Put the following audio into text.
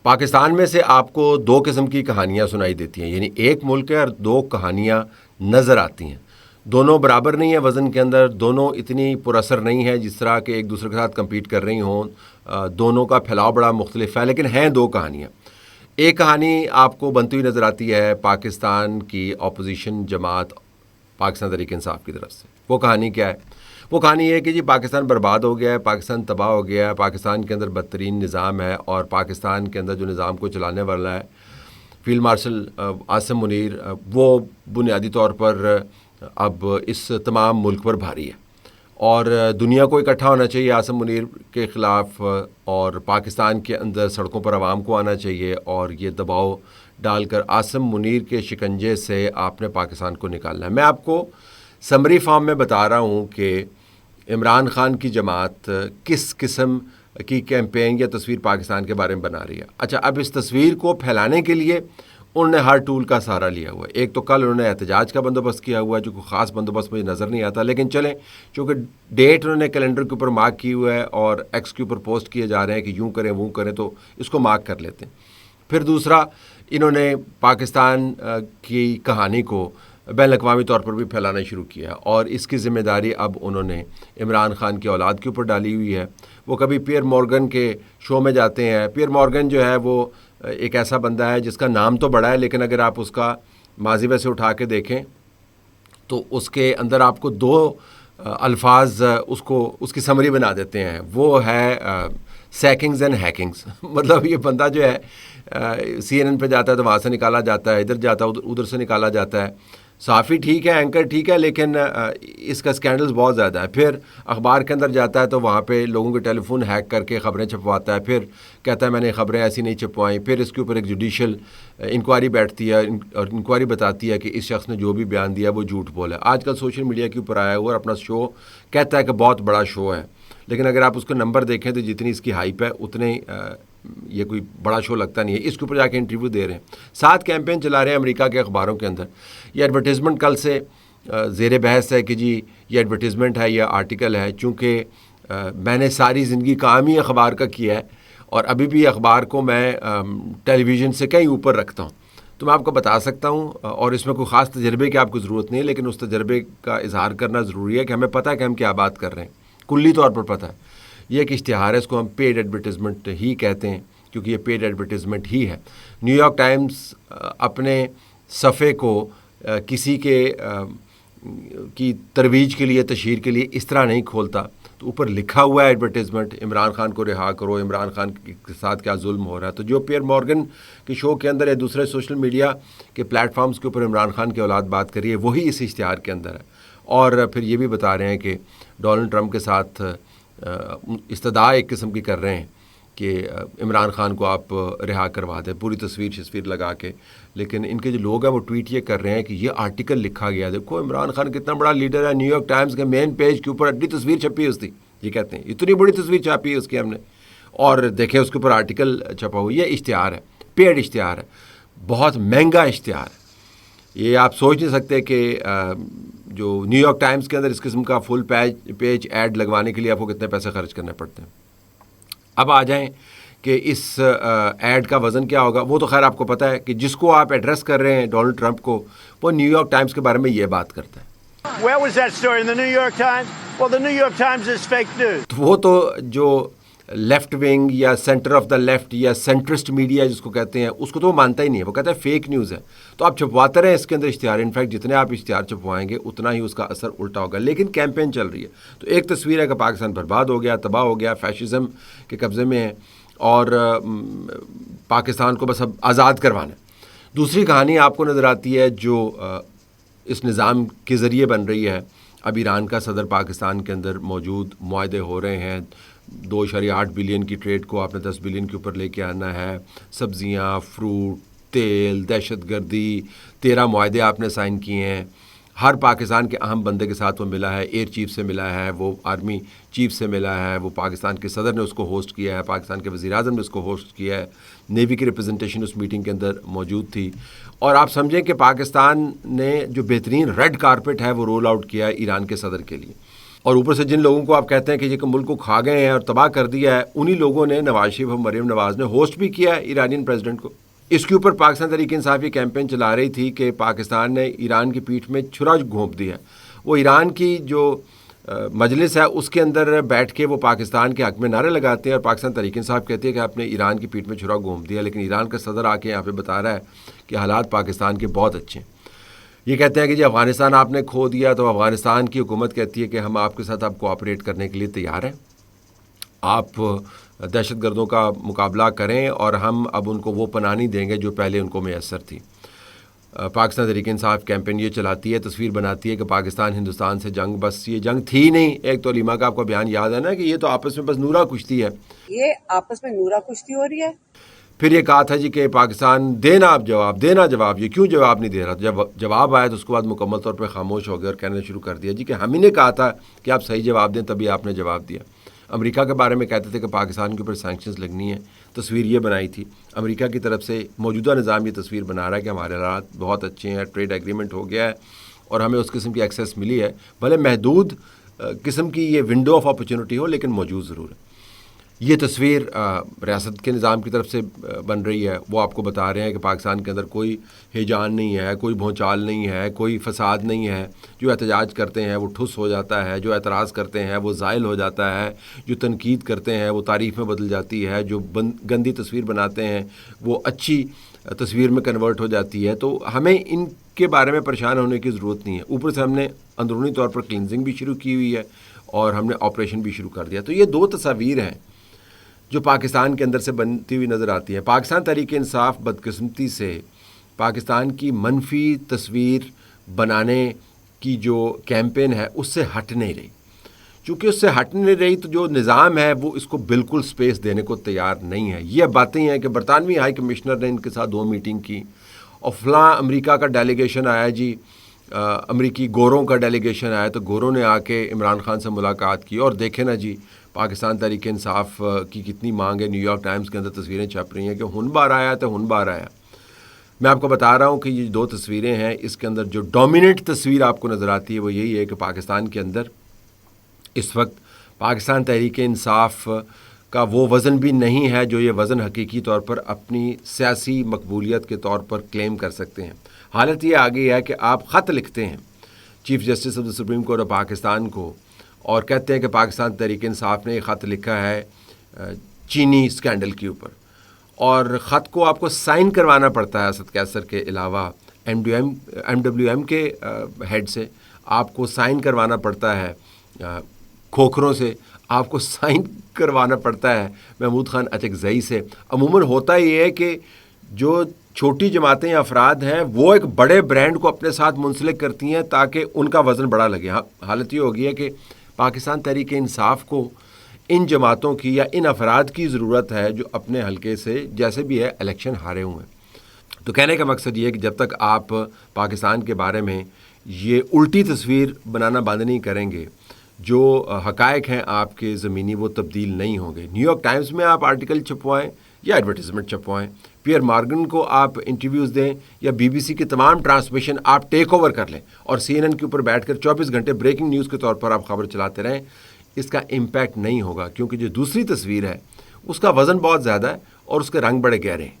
پاکستان میں سے آپ کو دو قسم کی کہانیاں سنائی دیتی ہیں، یعنی ایک ملک ہے اور دو کہانیاں نظر آتی ہیں. دونوں برابر نہیں ہیں وزن کے اندر، دونوں اتنی پر اثر نہیں ہے جس طرح کہ ایک دوسرے کے ساتھ کمپیٹ کر رہی ہوں. دونوں کا پھیلاؤ بڑا مختلف ہے، لیکن ہیں دو کہانیاں. ایک کہانی آپ کو بنتی ہوئی نظر آتی ہے پاکستان کی اپوزیشن جماعت پاکستان تحریک انصاف کی طرف سے. وہ کہانی کیا ہے؟ وہ کہانی یہ ہے کہ جی پاکستان برباد ہو گیا ہے، پاکستان تباہ ہو گیا ہے، پاکستان کے اندر بدترین نظام ہے، اور پاکستان کے اندر جو نظام کو چلانے والا ہے فیلڈ مارشل عاصم منیر، وہ بنیادی طور پر اب اس تمام ملک پر بھاری ہے. اور دنیا کو اکٹھا ہونا چاہیے عاصم منیر کے خلاف، اور پاکستان کے اندر سڑکوں پر عوام کو آنا چاہیے اور یہ دباؤ ڈال کر عاصم منیر کے شکنجے سے آپ نے پاکستان کو نکالنا ہے. میں آپ کو سمری فارم میں بتا رہا ہوں کہ عمران خان کی جماعت کس قسم کی کیمپین یا تصویر پاکستان کے بارے میں بنا رہی ہے. اچھا، اب اس تصویر کو پھیلانے کے لیے انہوں نے ہر ٹول کا سہارا لیا ہوا ہے. ایک تو کل انہوں نے احتجاج کا بندوبست کیا ہوا ہے، جو کوئی خاص بندوبست مجھے نظر نہیں آتا، لیکن چلیں چونکہ ڈیٹ انہوں نے کیلنڈر کے اوپر مارک کی ہوا ہے اور ایکس کے اوپر پوسٹ کیے جا رہے ہیں کہ یوں کریں وہ کریں، تو اس کو مارک کر لیتے ہیں. پھر دوسرا، انہوں نے پاکستان کی کہانی کو بین الاقوامی طور پر بھی پھیلانا شروع کیا، اور اس کی ذمہ داری اب انہوں نے عمران خان کی اولاد کے اوپر ڈالی ہوئی ہے. وہ کبھی پیئر مورگن کے شو میں جاتے ہیں. پیئر مورگن جو ہے وہ ایک ایسا بندہ ہے جس کا نام تو بڑا ہے، لیکن اگر آپ اس کا ماضی ویسے اٹھا کے دیکھیں تو اس کے اندر آپ کو دو الفاظ اس کی سمری بنا دیتے ہیں. وہ ہے سیکنگز اینڈ ہیکنگز. مطلب یہ بندہ جو ہے CNN پہ جاتا ہے تو وہاں سے نکالا جاتا ہے، ادھر جاتا ہے ادھر سے نکالا جاتا ہے. صحافی ٹھیک ہے، اینکر ٹھیک ہے، لیکن اس کا سکینڈلز بہت زیادہ ہے. پھر اخبار کے اندر جاتا ہے تو وہاں پہ لوگوں کے ٹیلی فون ہیک کر کے خبریں چھپواتا ہے، پھر کہتا ہے میں نے خبریں ایسی نہیں چھپوائیں. پھر اس کے اوپر ایک جوڈیشل انکوائری بیٹھتی ہے اور انکوائری بتاتی ہے کہ اس شخص نے جو بھی بیان دیا وہ جھوٹ بولا ہے. آج کل سوشل میڈیا کے اوپر آیا ہوا اور اپنا شو کہتا ہے کہ بہت بڑا شو ہے، لیکن اگر آپ اس کا نمبر دیکھیں تو جتنی اس کی ہائپ ہے اتنے یہ کوئی بڑا شو لگتا نہیں ہے. اس کے اوپر جا کے انٹرویو دے رہے ہیں، ساتھ کیمپین چلا رہے ہیں امریکہ کے اخباروں کے اندر. یہ ایڈورٹیزمنٹ کل سے زیر بحث ہے کہ جی یہ ایڈورٹیزمنٹ ہے یا آرٹیکل ہے. چونکہ میں نے ساری زندگی کام ہی اخبار کا کیا ہے اور ابھی بھی اخبار کو میں ٹیلی ویژن سے کہیں اوپر رکھتا ہوں، تو میں آپ کو بتا سکتا ہوں، اور اس میں کوئی خاص تجربے کی آپ کو ضرورت نہیں ہے، لیکن اس تجربے کا اظہار کرنا ضروری ہے کہ ہمیں پتہ ہے کہ ہم کیا بات کر رہے ہیں. کلی طور پر پتہ ہے. یہ ایک اشتہار ہے، اس کو ہم پیڈ ایڈورٹیزمنٹ ہی کہتے ہیں کیونکہ یہ پیڈ ایڈورٹیزمنٹ ہی ہے. نیو یارک ٹائمز اپنے صفحے کو کسی کی ترویج کے لیے، تشہیر کے لیے اس طرح نہیں کھولتا. تو اوپر لکھا ہوا ہے ایڈورٹیزمنٹ، عمران خان کو رہا کرو، عمران خان کے ساتھ کیا ظلم ہو رہا ہے. تو جو پیئر مورگن کے شو کے اندر یا دوسرے سوشل میڈیا کے پلیٹ فارمز کے اوپر عمران خان کی اولاد بات کر رہی ہے، وہی اس اشتہار کے اندر ہے. اور پھر یہ بھی بتا رہے ہیں کہ ڈونلڈ ٹرمپ کے ساتھ استدعا ایک قسم کی کر رہے ہیں کہ عمران خان کو آپ رہا کروا دیں، پوری تصویر لگا کے. لیکن ان کے جو لوگ ہیں وہ ٹویٹ یہ کر رہے ہیں کہ یہ آرٹیکل لکھا گیا، دیکھو عمران خان کتنا بڑا لیڈر ہے، نیو یارک ٹائمز کے مین پیج کے اوپر اڈی تصویر چھپی ہے اس کی. یہ کہتے ہیں اتنی بڑی تصویر چھاپی ہے اس کی ہم نے، اور دیکھیں اس کے اوپر آرٹیکل چھپا ہوا. یہ اشتہار ہے، پیڈ اشتہار ہے، بہت مہنگا اشتہار ہے. یہ آپ سوچ نہیں سکتے کہ جو نیو یارک ٹائمز کے اندر اس قسم کا فل پیج ایڈ لگوانے کے لیے آپ کو کتنے پیسے خرچ کرنے پڑتے ہیں. اب آ جائیں کہ اس ایڈ کا وزن کیا ہوگا. وہ تو خیر آپ کو پتہ ہے کہ جس کو آپ ایڈریس کر رہے ہیں ڈونلڈ ٹرمپ کو، وہ نیو یارک ٹائمز کے بارے میں یہ بات کرتا ہے. Where was that story in the New York Times? Well, the New York Times is fake news. وہ تو جو لیفٹ ونگ یا سینٹر آف دا لیفٹ یا سینٹرسٹ میڈیا جس کو کہتے ہیں، اس کو تو وہ مانتا ہی نہیں ہے. وہ کہتا ہے فیک نیوز ہے. تو آپ چھپواتے رہیں اس کے اندر اشتہار. انفیکٹ جتنے آپ اشتہار چھپوائیں گے اتنا ہی اس کا اثر الٹا ہوگا. لیکن کیمپین چل رہی ہے. تو ایک تصویر ہے کہ پاکستان برباد ہو گیا، تباہ ہو گیا، فیشزم کے قبضے میں ہے اور پاکستان کو بس اب آزاد کروانا ہے. دوسری کہانی آپ کو نظر آتی ہے جو اس نظام کے ذریعے بن رہی ہے. اب ایران کا صدر پاکستان کے اندر موجود، معاہدے ہو رہے ہیں. 2.8 بلین کی ٹریڈ کو آپ نے 10 بلین کے اوپر لے کے آنا ہے. سبزیاں، فروٹ، تیل، دہشت گردی، 13 معاہدے آپ نے سائن کیے ہیں. ہر پاکستان کے اہم بندے کے ساتھ وہ ملا ہے. ایئر چیف سے ملا ہے، وہ آرمی چیف سے ملا ہے، وہ پاکستان کے صدر نے اس کو ہوسٹ کیا ہے، پاکستان کے وزیر اعظم نے اس کو ہوسٹ کیا ہے. نیوی کی ریپرزنٹیشن اس میٹنگ کے اندر موجود تھی. اور آپ سمجھیں کہ پاکستان نے جو بہترین ریڈ کارپٹ ہے وہ رول آؤٹ کیا ہے ایران کے صدر کے لیے. اور اوپر سے جن لوگوں کو آپ کہتے ہیں کہ یہ ملک کو کھا گئے ہیں اور تباہ کر دیا ہے، انہی لوگوں نے نواز شریف اور مریم نواز نے ہوسٹ بھی کیا ہے ایرانین پریزیڈنٹ کو۔ اس کے اوپر پاکستان تحریک انصاف یہ کیمپین چلا رہی تھی کہ پاکستان نے ایران کی پیٹھ میں چھرا گھونپ دیا۔ وہ ایران کی جو مجلس ہے اس کے اندر بیٹھ کے وہ پاکستان کے حق میں نعرے لگاتے ہیں، اور پاکستان تحریک انصاف کہتی ہے کہ آپ نے ایران کی پیٹھ میں چھرا گھونپ دیا، لیکن ایران کا صدر آ کے یہاں پہ بتا رہا ہے کہ حالات پاکستان کے بہت اچھے ہیں۔ یہ کہتے ہیں کہ جی افغانستان آپ نے کھو دیا، تو افغانستان کی حکومت کہتی ہے کہ ہم آپ کے ساتھ اب کوآپریٹ کرنے کے لیے تیار ہیں، آپ دہشت گردوں کا مقابلہ کریں اور ہم اب ان کو وہ پناہ نہیں دیں گے جو پہلے ان کو میسر تھی۔ پاکستان تحریک انصاف کیمپین یہ چلاتی ہے، تصویر بناتی ہے کہ پاکستان ہندوستان سے جنگ، بس یہ جنگ تھی نہیں۔ ایک تو علیمہ کا آپ کو بیان یاد ہے نا کہ یہ تو آپس میں بس نورا کشتی ہے، یہ آپس میں نورا کشتی ہو رہی ہے۔ پھر یہ کہا تھا جی کہ پاکستان دینا اب جواب، دینا جواب، یہ کیوں جواب نہیں دے رہا؟ جب جواب آیا تو اس کے بعد مکمل طور پہ خاموش ہو گیا اور کہنا شروع کر دیا جی کہ ہم ہی نے کہا تھا کہ آپ صحیح جواب دیں، تبھی آپ نے جواب دیا۔ امریکہ کے بارے میں کہتے تھے کہ پاکستان کے اوپر سینکشنز لگنی ہیں، تصویر یہ بنائی تھی۔ امریکہ کی طرف سے موجودہ نظام یہ تصویر بنا رہا ہے کہ ہمارے حالات بہت اچھے ہیں، ٹریڈ ایگریمنٹ ہو گیا ہے اور ہمیں اس قسم کی ایکسیس ملی ہے، بھلے محدود قسم کی یہ ونڈو آف اپرچونٹی ہو لیکن موجود ضرور ہے۔ یہ تصویر ریاست کے نظام کی طرف سے بن رہی ہے، وہ آپ کو بتا رہے ہیں کہ پاکستان کے اندر کوئی ہیجان نہیں ہے، کوئی بھونچال نہیں ہے، کوئی فساد نہیں ہے، جو احتجاج کرتے ہیں وہ ٹھس ہو جاتا ہے، جو اعتراض کرتے ہیں وہ زائل ہو جاتا ہے، جو تنقید کرتے ہیں وہ تعریف میں بدل جاتی ہے، جو گندی تصویر بناتے ہیں وہ اچھی تصویر میں کنورٹ ہو جاتی ہے۔ تو ہمیں ان کے بارے میں پریشان ہونے کی ضرورت نہیں ہے۔ اوپر سے ہم نے اندرونی طور پر کلینزنگ بھی شروع کی ہوئی ہے اور ہم نے آپریشن بھی شروع کر دیا۔ تو یہ دو تصاویر ہیں جو پاکستان کے اندر سے بنتی ہوئی نظر آتی ہیں۔ پاکستان تحریک انصاف بدقسمتی سے پاکستان کی منفی تصویر بنانے کی جو کیمپین ہے اس سے ہٹ نہیں رہی، چونکہ اس سے ہٹ نہیں رہی تو جو نظام ہے وہ اس کو بالکل سپیس دینے کو تیار نہیں ہے۔ یہ باتیں ہیں کہ برطانوی ہائی کمشنر نے ان کے ساتھ 2 میٹنگ کی اور فلاں امریکہ کا ڈیلیگیشن آیا جی، امریکی گوروں کا ڈیلیگیشن آیا، تو گوروں نے آ کے عمران خان سے ملاقات کی، اور دیکھیں نا جی پاکستان تحریک انصاف کی کتنی مانگ ہے۔ نیو یارک ٹائمز کے اندر تصویریں چھپ رہی ہیں کہ ہن بار آیا تو ہن بار آیا۔ میں آپ کو بتا رہا ہوں کہ یہ 2 تصویریں ہیں، اس کے اندر جو ڈومیننٹ تصویر آپ کو نظر آتی ہے وہ یہی ہے کہ پاکستان کے اندر اس وقت پاکستان تحریک انصاف کا وہ وزن بھی نہیں ہے جو یہ وزن حقیقی طور پر اپنی سیاسی مقبولیت کے طور پر کلیم کر سکتے ہیں۔ حالت یہ آگئی ہے کہ آپ خط لکھتے ہیں chief justice of the supreme court of Pakistan کو اور کہتے ہیں کہ پاکستان تحریک انصاف نے یہ خط لکھا ہے چینی اسکینڈل کے اوپر، اور خط کو آپ کو سائن کروانا پڑتا ہے اسد کیسر کے علاوہ MWM کے ہیڈ سے، آپ کو سائن کروانا پڑتا ہے کھوکھروں سے، آپ کو سائن کروانا پڑتا ہے محمود خان اچکزئی سے۔ عموماً ہوتا یہ ہے کہ جو چھوٹی جماعتیں یا افراد ہیں وہ ایک بڑے برانڈ کو اپنے ساتھ منسلک کرتی ہیں تاکہ ان کا وزن بڑا لگے۔ حالت یہ ہوگی ہے کہ پاکستان تحریک انصاف کو ان جماعتوں کی یا ان افراد کی ضرورت ہے جو اپنے حلقے سے جیسے بھی ہے الیکشن ہارے ہوئے ہیں۔ تو کہنے کا مقصد یہ ہے کہ جب تک آپ پاکستان کے بارے میں یہ الٹی تصویر بنانا بند نہیں کریں گے، جو حقائق ہیں آپ کے زمینی وہ تبدیل نہیں ہوں گے۔ نیو یارک ٹائمز میں آپ آرٹیکل چھپوائیں یا ایڈورٹیزمنٹ چھپوائیں، پیئر مارگن کو آپ انٹرویوز دیں یا BBC کی تمام ٹرانسمیشن آپ ٹیک اوور کر لیں اور CNN کے اوپر بیٹھ کر 24 گھنٹے بریکنگ نیوز کے طور پر آپ خبر چلاتے رہیں، اس کا امپیکٹ نہیں ہوگا، کیونکہ جو دوسری تصویر ہے اس کا وزن بہت زیادہ ہے اور اس کے رنگ بڑے گہرے ہیں۔